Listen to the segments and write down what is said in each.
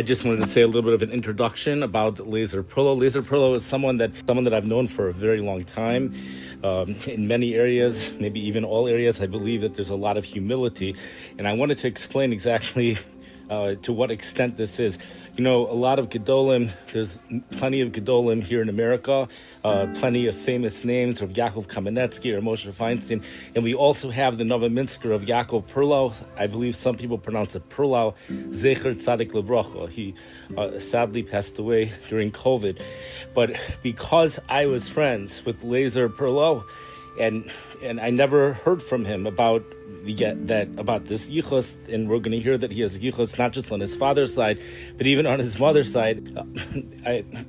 I just wanted to say a little bit of an introduction about Lazor. Lazor Perlo is someone that I've known for a very long time. In many areas, maybe even all areas, I believe that there's a lot of humility, and I wanted to explain exactly to what extent this is. You know, a lot of Gedolim, there's plenty of Gedolim here in America, plenty of famous names of Yaakov Kamenetsky or Moshe Feinstein, and we also have the Novominsker of Yaakov Perlo. I believe some people pronounce it Perlo, Zecher Tzadik Levracha. He sadly passed away during COVID. But because I was friends with Lazor Perlo, and I never heard from him about this yichus, and we're going to hear that he has yichus not just on his father's side, but even on his mother's side.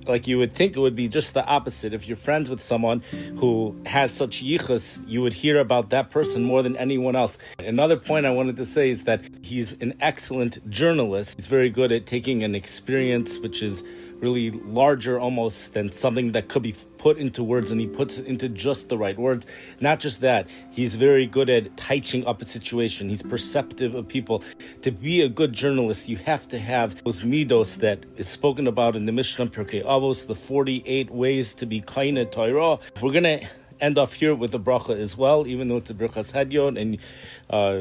Like you would think it would be just the opposite. If you're friends with someone who has such yichus, you would hear about that person more than anyone else. Another point I wanted to say is that he's an excellent journalist. He's very good at taking an experience which is really larger almost than something that could be put into words, and he puts it into just the right words. Not just that, he's very good at touching up a situation. He's perceptive of people. To be a good journalist, you have to have those midos that is spoken about in the Mishnah Pirkei Avos, the 48 ways to be kaina Torah. We're going to end off here with a bracha as well, even though it's a brachas hadyon, and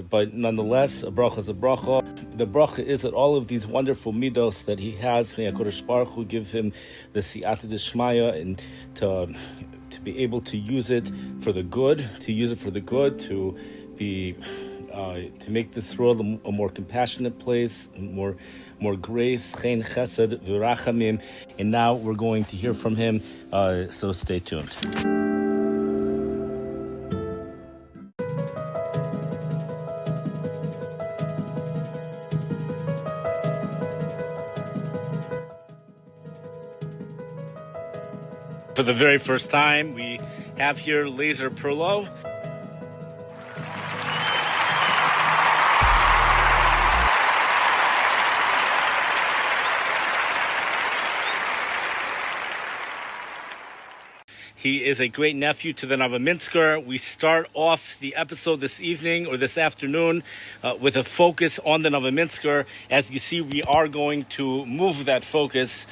but nonetheless, a bracha is a bracha. The bracha is that all of these wonderful midos that he has, may HaKadosh Baruch Hu give him the siyata d'shmaya, and to be able to use it for the good, to be to make this world a more compassionate place, more grace, chen chesed v'rachamim. And now we're going to hear from him, so stay tuned. For the very first time, we have here Lazor Perlo. He is a great nephew to the Novominsker. We start off the episode this evening or this afternoon with a focus on the Novominsker. As you see, we are going to move that focus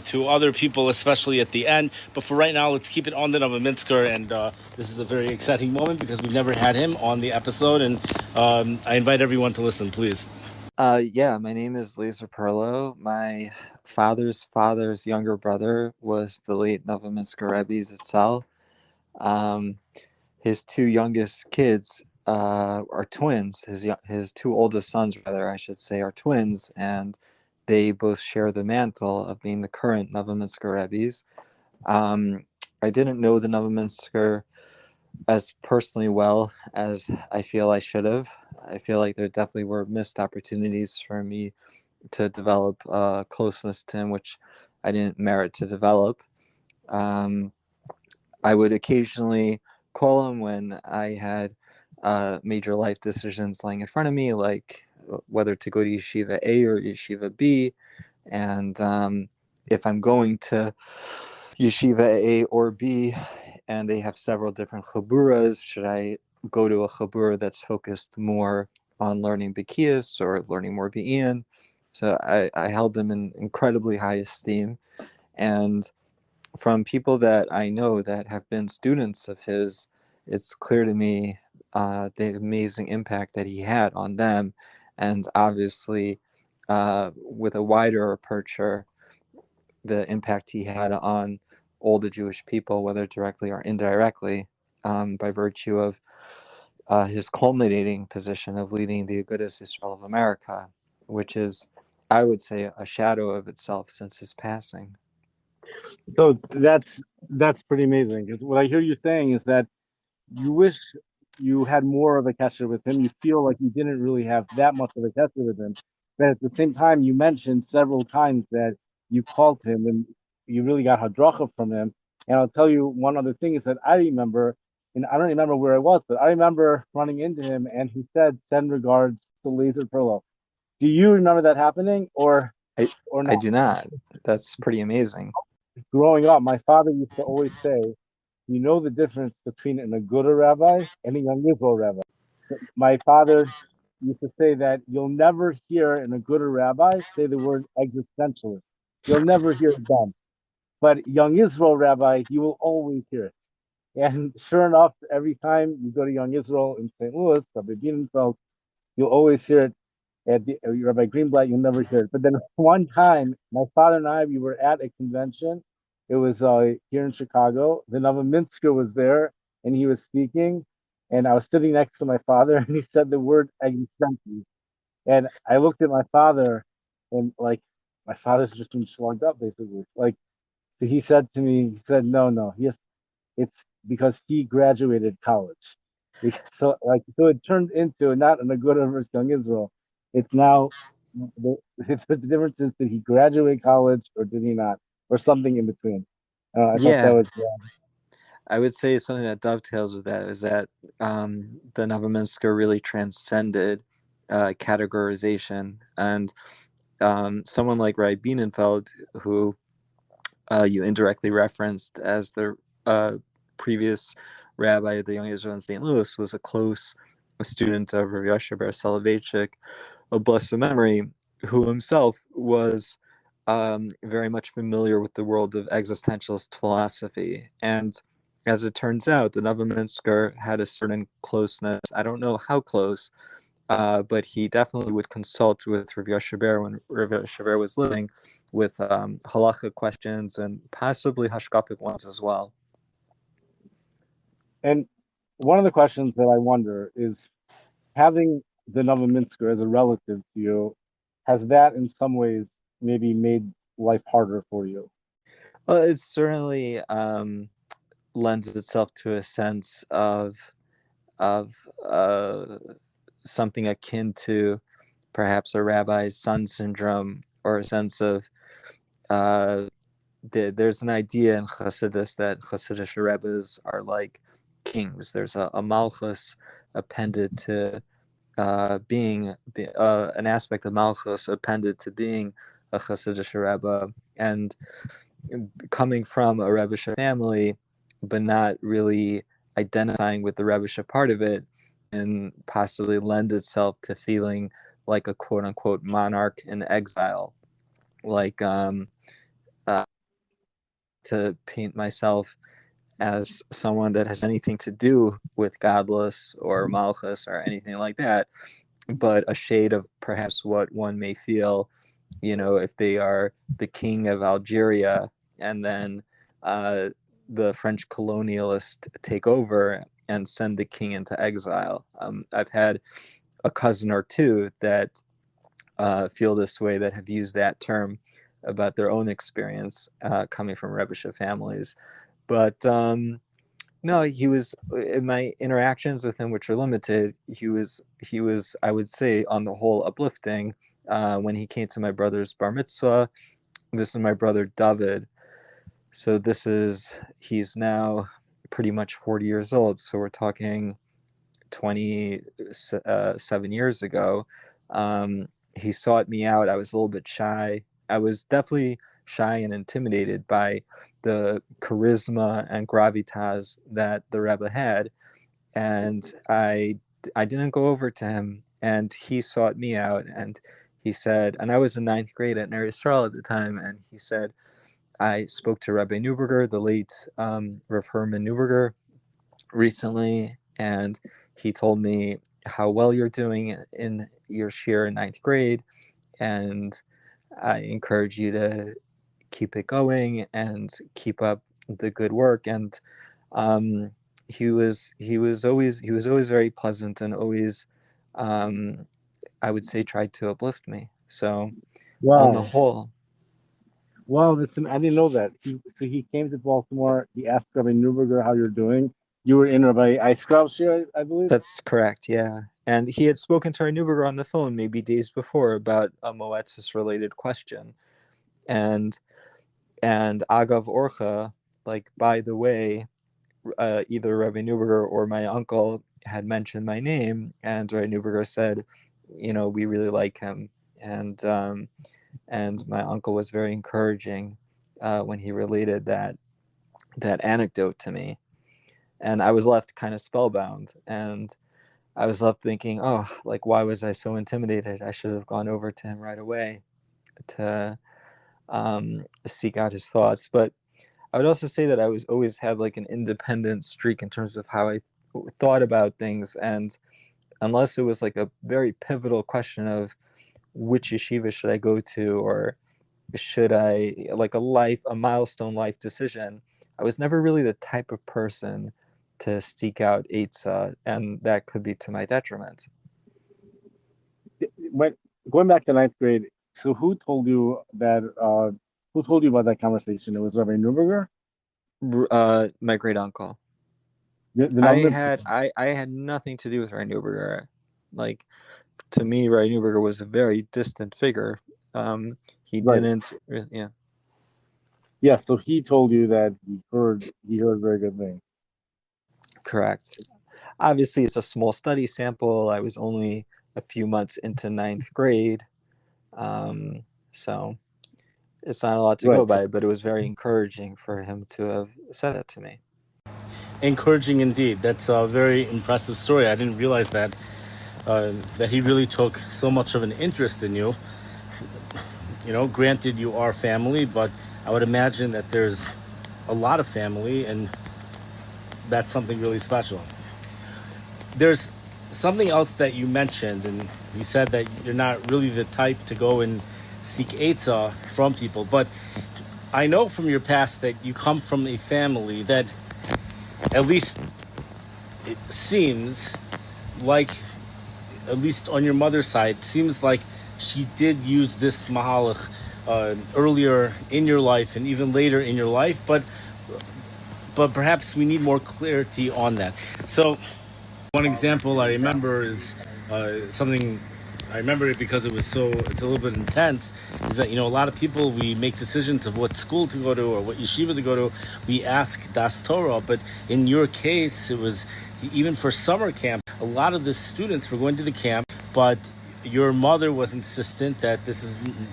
to other people, especially at the end. But for right now, let's keep it on the Novominsker. And this is a very exciting moment because we've never had him on the episode. And I invite everyone to listen, please. My name is Lazor Perlo. My father's younger brother was the late Novominsker Rebbe Zatzal. His two youngest kids are twins. His two oldest sons, rather, I should say, are twins, and they both share the mantle of being the current Novominsker Rebbe's. I didn't know the Novominsker as personally well as I feel I should have. I feel like there definitely were missed opportunities for me to develop closeness to him, which I didn't merit to develop. I would occasionally call him when I had major life decisions lying in front of me, like whether to go to Yeshiva A or Yeshiva B. And if I'm going to Yeshiva A or B, and they have several different chaburas, should I go to a chabura that's focused more on learning Bekias or learning more Be'in? So I held him in incredibly high esteem. And from people that I know that have been students of his, it's clear to me the amazing impact that he had on them. And obviously, with a wider aperture, the impact he had on all the Jewish people, whether directly or indirectly, by virtue of his culminating position of leading the Agudas Yisrael of America, which is, I would say, a shadow of itself since his passing. So that's pretty amazing. Because what I hear you saying is that you wish you had more of a kesher with him. You feel like you didn't really have that much of a kesher with him. But at the same time, you mentioned several times that you called him and you really got hadracha from him. And I'll tell you one other thing is that I remember, and I don't remember where I was, but I remember running into him and he said, "Send regards to Lazor Perlo." Do you remember that happening or not? I do not. That's pretty amazing. Growing up, my father used to always say, "You know the difference between an Aguda rabbi and a young Israel rabbi." My father used to say that you'll never hear in a good rabbi say the word existentialist. You'll never hear it done. But young Israel rabbi, you will always hear it. And sure enough, every time you go to Young Israel in St. Louis, Rabbi Bienenfeld, you'll always hear it. At the, Rabbi Greenblatt, you'll never hear it. But then one time, my father and I, we were at a convention. It was here in Chicago. The Novominsker was there, and he was speaking. And I was sitting next to my father, and he said the word existential. And I looked at my father, and like, my father's just been slugged up, basically. Like, so he said to me, he said, no, no, it's because he graduated college. So like so it turned into not an Aguda versus Young Israel. It's now the difference is did he graduate college or did he not or something in between. I thought that Yeah, was I would say something that dovetails with that is that the Novominsker really transcended categorization, and someone like Rai Bienenfeld, who you indirectly referenced as the previous rabbi of the Young Israel in St. Louis, was a close student of Rav Yasher Bar Soloveitchik of blessed memory, who himself was very much familiar with the world of existentialist philosophy. And as it turns out, the Novominsker had a certain closeness. I don't know how close, but he definitely would consult with Rav Yasher Ber when Rav Yasher Ber was living with halacha questions and possibly hashkafic ones as well. and one of the questions that I wonder is having the Novominsker as a relative to you, has that in some ways maybe made life harder for you? Well, it certainly lends itself to a sense of something akin to perhaps a rabbi's son syndrome, or a sense of there's an idea in Chassidus that Chassidish rebbes are like kings. There's a malchus appended to being an aspect of malchus appended to being a Chassidish rebbe, and coming from a Rebbeisha family, but not really identifying with the Rebbeisha part of it, and possibly lend itself to feeling like a quote unquote monarch in exile. Like to paint myself as someone that has anything to do with godless or malchus or anything like that, but a shade of perhaps what one may feel, if they are the king of Algeria and then the French colonialists take over and send the king into exile. I've had a cousin or two that feel this way, that have used that term about their own experience coming from Rebbeisha families. But no, he was, in my interactions with him, which are limited, he was, I would say, on the whole, uplifting. When he came to my brother's bar mitzvah, this is my brother David. So he's now pretty much 40 years old. So we're talking 27 years ago. He sought me out. I was a little bit shy. I was definitely shy and intimidated by the charisma and gravitas that the Rebbe had, and I didn't go over to him, and he sought me out, and he said, and I was in ninth grade at Ner Yisrael at the time, and he said, I spoke to Rabbi Neuberger, the late Rav Herman Neuberger, recently, and he told me how well you're doing in your shir in ninth grade, and I encourage you to keep it going and keep up the good work. And um, he was always very pleasant, and always, I would say, tried to uplift me. So on the Wow. whole, Wow, I didn't know that. So he came to Baltimore. He asked Rabbi Newberger how you're doing. You were in Rabbi Eiskraut's share, I believe. that's correct, yeah. And he had spoken to our Neuberger on the phone maybe days before about a Moetzis related question. And Agav Orcha, like, by the way, either Rabbi Neuberger or my uncle had mentioned my name, and Rabbi Neuberger said, we really like him. And my uncle was very encouraging when he related that anecdote to me, and I was left kind of spellbound. And I was left thinking, oh, like, why was I so intimidated? I should have gone over to him right away to seek out his thoughts. But I would also say that I was always had like an independent streak in terms of how I thought about things. And unless it was like a very pivotal question of which yeshiva should I go to, or should I, like a milestone life decision, I was never really the type of person to seek out Eitzah, and that could be to my detriment. When going back to ninth grade, so who told you that? Who told you about that conversation? It was Rabbi Newberger, My great uncle. the I number. had I had nothing to do with Ray Newberger. Like, to me, Ray Newberger was a very distant figure. He Right. didn't, yeah. Yeah. So he told you that he heard very good things. Correct. Obviously, it's a small study sample. I was only a few months into ninth grade, so it's not a lot to Right. go by. But it was very encouraging for him to have said it to me. Encouraging indeed. That's a very impressive story. I didn't realize that he really took so much of an interest in you. You know, granted you are family, but I would imagine that there's a lot of family, and that's something really special. There's something else that you mentioned, and you said that you're not really the type to go and seek Eitzah from people, but I know from your past that you come from a family that, at least it seems like, at least on your mother's side, seems like she did use this mahalach earlier in your life and even later in your life, but perhaps we need more clarity on that. So one example I remember is something. I remember it because it's a little bit intense, is that, a lot of people, we make decisions of what school to go to or what yeshiva to go to. We ask Das Torah, but in your case, it was, even for summer camp, a lot of the students were going to the camp, but your mother was insistent that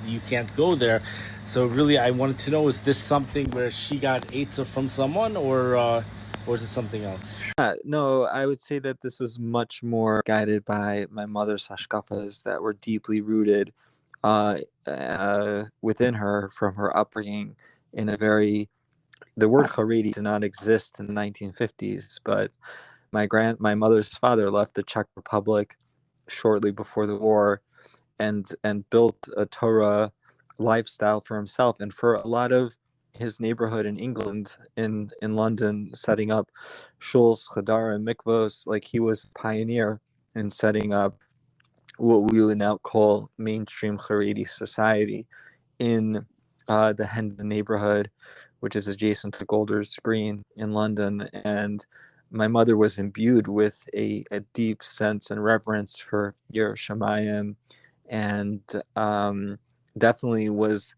you can't go there. So really, I wanted to know, is this something where she got Eitzah from someone, or is it something else? No, I would say that this was much more guided by my mother's hashkafas that were deeply rooted within her from her upbringing in a very. The word Haredi did not exist in the 1950s, but my mother's father left the Czech Republic shortly before the war, and built a Torah lifestyle for himself and for a lot of his neighborhood in England, in London, setting up shuls, chadar, and mikvos. Like, he was a pioneer in setting up what we would now call mainstream Haredi society in the Hendon neighborhood, which is adjacent to Golders Green in London. And my mother was imbued with a deep sense and reverence for Yerushalayim, and definitely was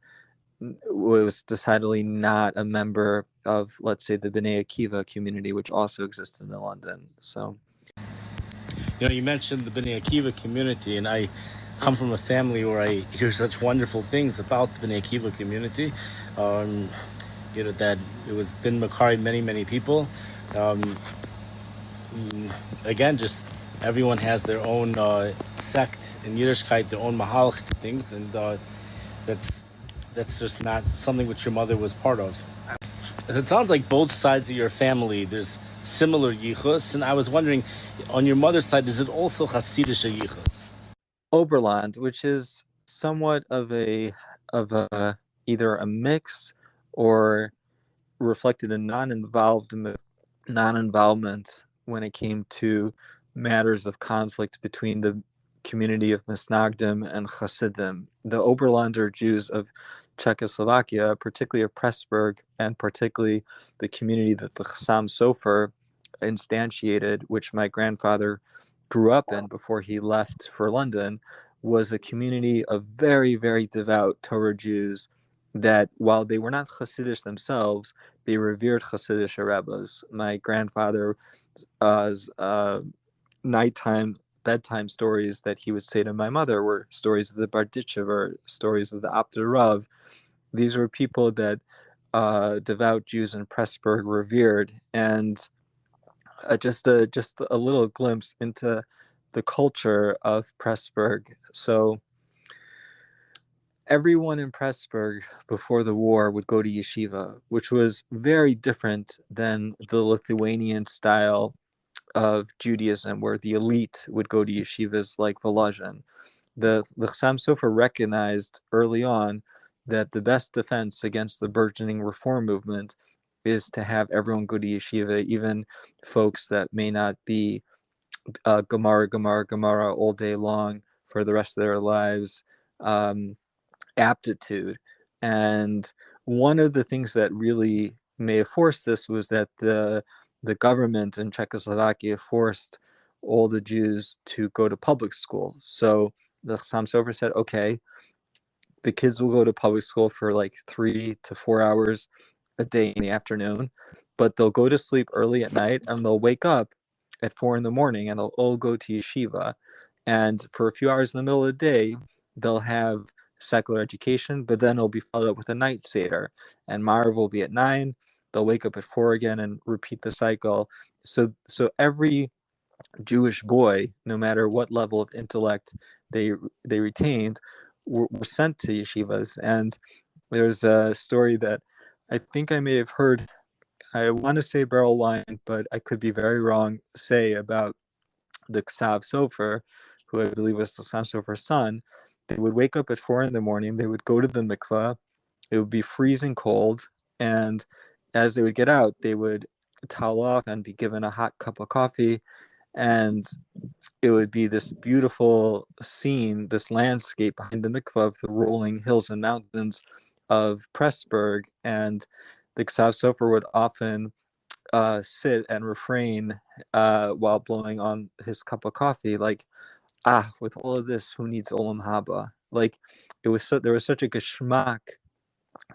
decidedly not a member of, let's say, the B'nai Akiva community, which also existed in London. So, you mentioned the B'nai Akiva community, and I come from a family where I hear such wonderful things about the B'nai Akiva community. That it was been Makari many people. Again, just everyone has their own sect in Yiddishkeit, their own mahalach things, and that's just not something which your mother was part of. It sounds like both sides of your family, there's similar yichus, and I was wondering, on your mother's side, is it also Hasidic yichus? Oberland, which is somewhat of a either a mix or reflected a non-involvement when it came to matters of conflict between the community of Misnagdim and Hasidim. The Oberlander Jews of Czechoslovakia, particularly of Pressburg, and particularly the community that the Chassam Sofer instantiated, which my grandfather grew up in before he left for London, was a community of very, very devout Torah Jews that, while they were not Hasidic themselves, they revered Hasidic Rebbes. My grandfather's nighttime, bedtime stories that he would say to my mother were stories of the Barditchever, stories of the Apter Rav. These were people that devout Jews in Pressburg revered, and just a little glimpse into the culture of Pressburg. So everyone in Pressburg before the war would go to yeshiva, which was very different than the Lithuanian style of Judaism, where the elite would go to yeshivas like Volozhin. The Chassam Sofer recognized early on that the best defense against the burgeoning reform movement is to have everyone go to yeshiva, even folks that may not be Gemara all day long for the rest of their lives. Aptitude. And one of the things that really may have forced this was that the government in Czechoslovakia forced all the Jews to go to public school. So the Chassam Sofer said, okay, the kids will go to public school for like 3 to 4 hours a day in the afternoon, but they'll go to sleep early at night and they'll wake up at 4 in the morning and they'll all go to yeshiva. And for a few hours in the middle of the day, they'll have secular education, but then it'll be followed up with a night seder. And Marav will be at 9. They'll wake up at 4 again and repeat the cycle. So every Jewish boy, no matter what level of intellect they retained, were sent to yeshivas. And there's a story that I think I may have heard, I want to say Beryl Wine, but I could be very wrong, say about the Ksav Sofer, who I believe was the Chassam Sofer's son. They would wake up at 4 in the morning, they would go to the mikveh, it would be freezing cold, and as they would get out, they would towel off and be given a hot cup of coffee, and it would be this beautiful scene, this landscape behind the mikveh of the rolling hills and mountains of Pressburg. And the Ksav Sofer would often sit and refrain while blowing on his cup of coffee, like, with all of this, who needs Olam Haba? Like, there was such a geschmack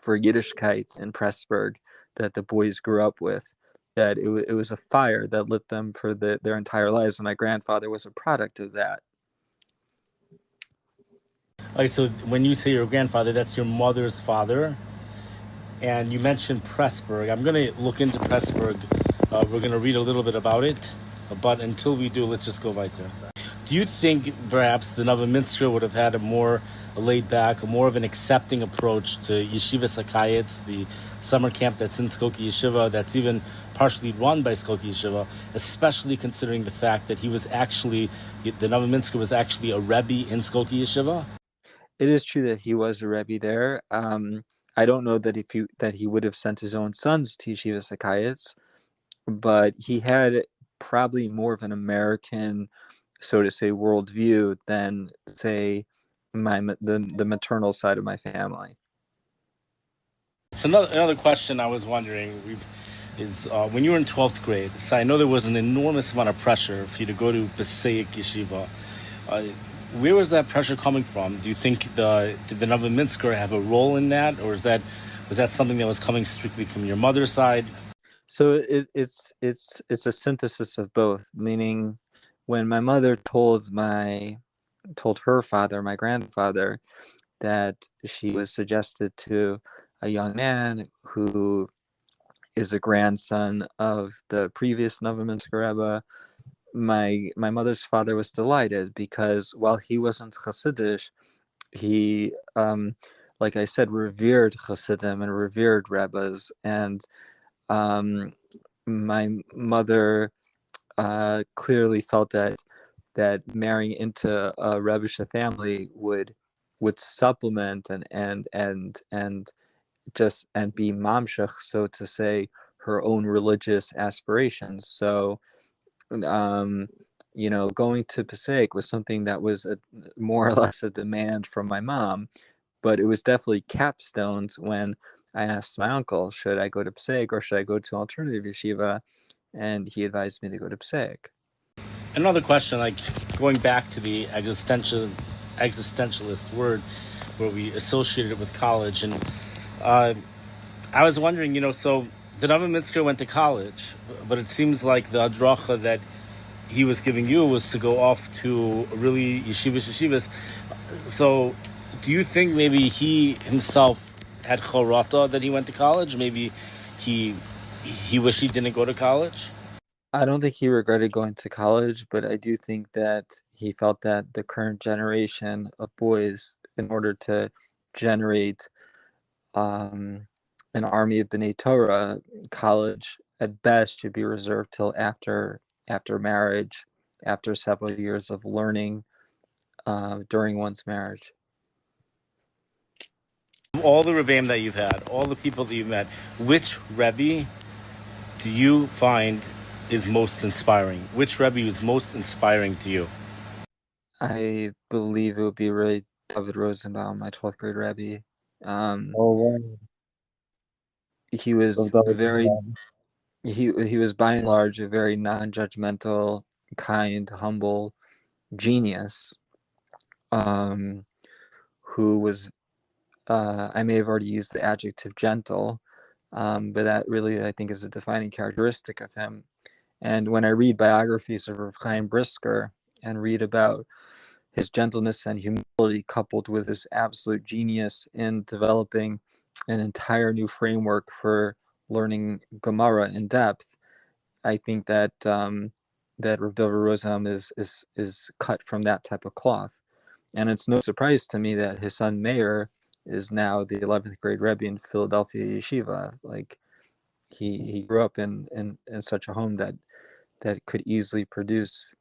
for Yiddishkeit in Pressburg that the boys grew up with, that it was a fire that lit them for their entire lives. And my grandfather was a product of that. All right, so when you say your grandfather, that's your mother's father. And you mentioned Pressburg. I'm going to look into Pressburg. We're going to read a little bit about it. But until we do, let's just go right there. Do you think perhaps the Novominsker would have had a more laid back, more of an accepting approach to Yeshiva Sakayets, the summer camp that's in Skokie Yeshiva, that's even partially run by Skokie Yeshiva, especially considering the fact that the Novominsker was actually a Rebbe in Skokie Yeshiva? It is true that he was a Rebbe there. I don't know that he would have sent his own sons to Yeshiva Sakayets, but he had probably more of an American, so to say, worldview than, say, the maternal side of my family. So another question I was wondering is when you were in 12th grade, so I know there was an enormous amount of pressure for you to go to Passaic Yeshiva. Where was that pressure coming from? Do you think did the Novominsker have a role in that, or was that something that was coming strictly from your mother's side? So it's a synthesis of both. Meaning, when my mother told her father, my grandfather, that she was suggested to a young man who is a grandson of the previous Novominsker Rebbe, my mother's father was delighted, because while he wasn't Hasidish, he, like I said, revered Hasidim and revered Rebbes. And my mother clearly felt that marrying into a Rebbeisha family would supplement and be mamshach, so to say, her own religious aspirations. So going to Passaic was something that was more or less a demand from my mom, but it was definitely capstoned when I asked my uncle, should I go to Passaic or should I go to alternative yeshiva? And he advised me to go to Passaic. Another question, like going back to the existentialist word, where we associated it with college, and I was wondering, so the Novominsker went to college, but it seems like the hadracha that he was giving you was to go off to really yeshivas. So do you think maybe he himself had chorata that he went to college? Maybe he wished he didn't go to college? I don't think he regretted going to college, but I do think that he felt that the current generation of boys, in order to generate an army of B'nai Torah, college at best should be reserved till after marriage, after several years of learning during one's marriage. All the Rebbeim that you've had, all the people that you've met, which Rebbe do you find is most inspiring? Which Rebbe is most inspiring to you? I believe it would be really David Rosenbaum, my 12th grade Rebbe. He was he was by and large a very non-judgmental, kind, humble genius, who was I may have already used the adjective gentle, but that really, I think, is a defining characteristic of him. And when I read biographies of Rav Chaim Brisker and read about his gentleness and humility coupled with his absolute genius in developing an entire new framework for learning Gemara in depth, I think that that Rav Dover Rosenbaum is cut from that type of cloth. And it's no surprise to me that his son Meir is now the 11th grade Rebbe in Philadelphia Yeshiva. Like he grew up in such a home that could easily produce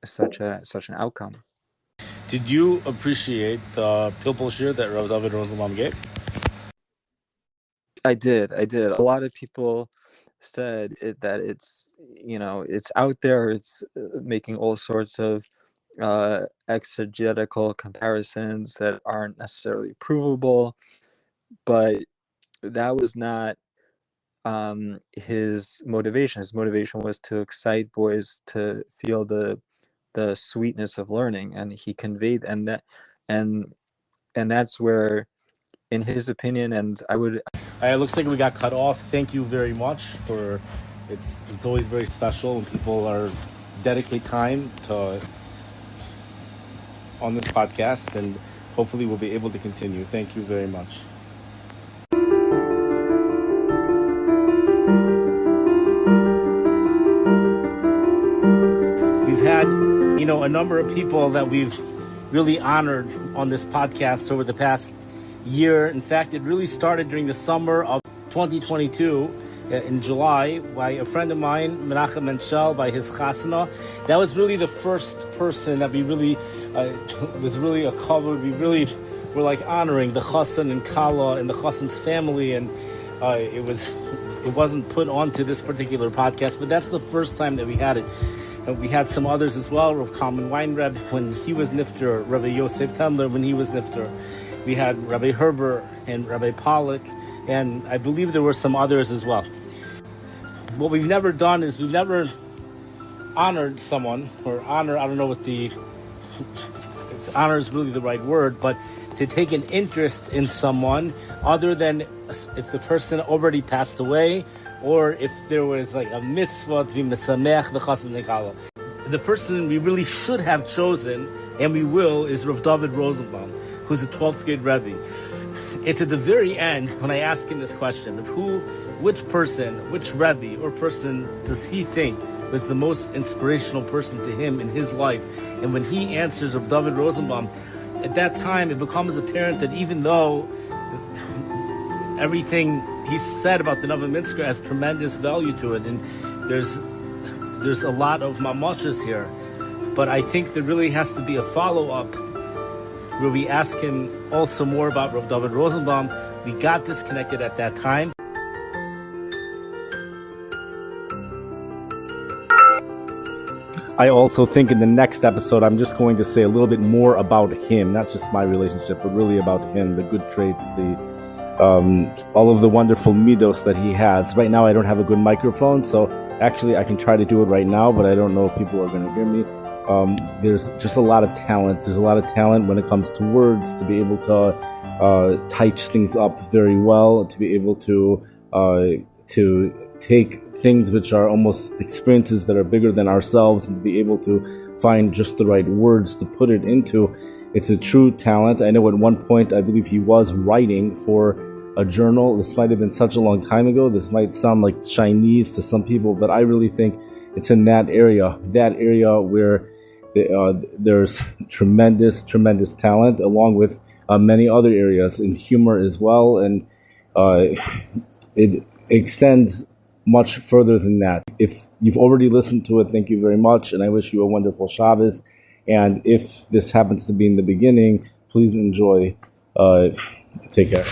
such an outcome. Did you appreciate the Pilpul Shir that Rav David Rosenbaum gave? I did. A lot of people said that it's out there. It's making all sorts of exegetical comparisons that aren't necessarily provable, but that was not his motivation. His motivation was to excite boys to feel the sweetness of learning, and he conveyed and that's where, in his opinion, and I would. It looks like we got cut off. Thank you very much for. It's always very special when people dedicate time to on this podcast, and hopefully we'll be able to continue. Thank you very much. We've had, a number of people that we've really honored on this podcast over the past year. In fact, it really started during the summer of 2022 in July by a friend of mine, Menachem Menshel, by his chasana. That was really the first person that we really was really a cover. We really were like honoring the chassan and Kala and the chassan's family, and it wasn't put onto this particular podcast, but that's the first time that we had it. We had some others as well, Rav Kalman Weinreb when he was nifter, Rabbi Yosef Tendler when he was nifter. We had Rabbi Herber and Rabbi Pollack, and I believe there were some others as well. What we've never done is we've never honored someone, or honor, I don't know what honor is really the right word, but to take an interest in someone other than if the person already passed away, or if there was like a mitzvah to be mesamech the chassan nekala. The person we really should have chosen, and we will, is Rav David Rosenbaum, who's a 12th grade Rebbe. It's at the very end when I ask him this question of which Rebbe or person does he think was the most inspirational person to him in his life. And when he answers Rav David Rosenbaum, at that time it becomes apparent that even though everything he said about the Nava Minsker has tremendous value to it, and there's a lot of mamashas here, but I think there really has to be a follow-up where we ask him also more about Rav David Rosenbaum. We got disconnected at that time. I also think in the next episode, I'm just going to say a little bit more about him, not just my relationship, but really about him, the good traits, all of the wonderful midos that he has. Right now, I don't have a good microphone, so actually I can try to do it right now, but I don't know if people are going to hear me. There's just a lot of talent. There's a lot of talent when it comes to words, to be able to touch things up very well, to be able to take things which are almost experiences that are bigger than ourselves, and to be able to find just the right words to put it into. It's a true talent. I know at one point, I believe he was writing for a journal. This might have been such a long time ago. This might sound like Chinese to some people, but I really think it's in that area where There's tremendous talent, along with many other areas in humor as well, and it extends much further than that. If you've already listened to it, thank you very much, and I wish you a wonderful Shabbos. And if this happens to be in the beginning, please enjoy. Take care.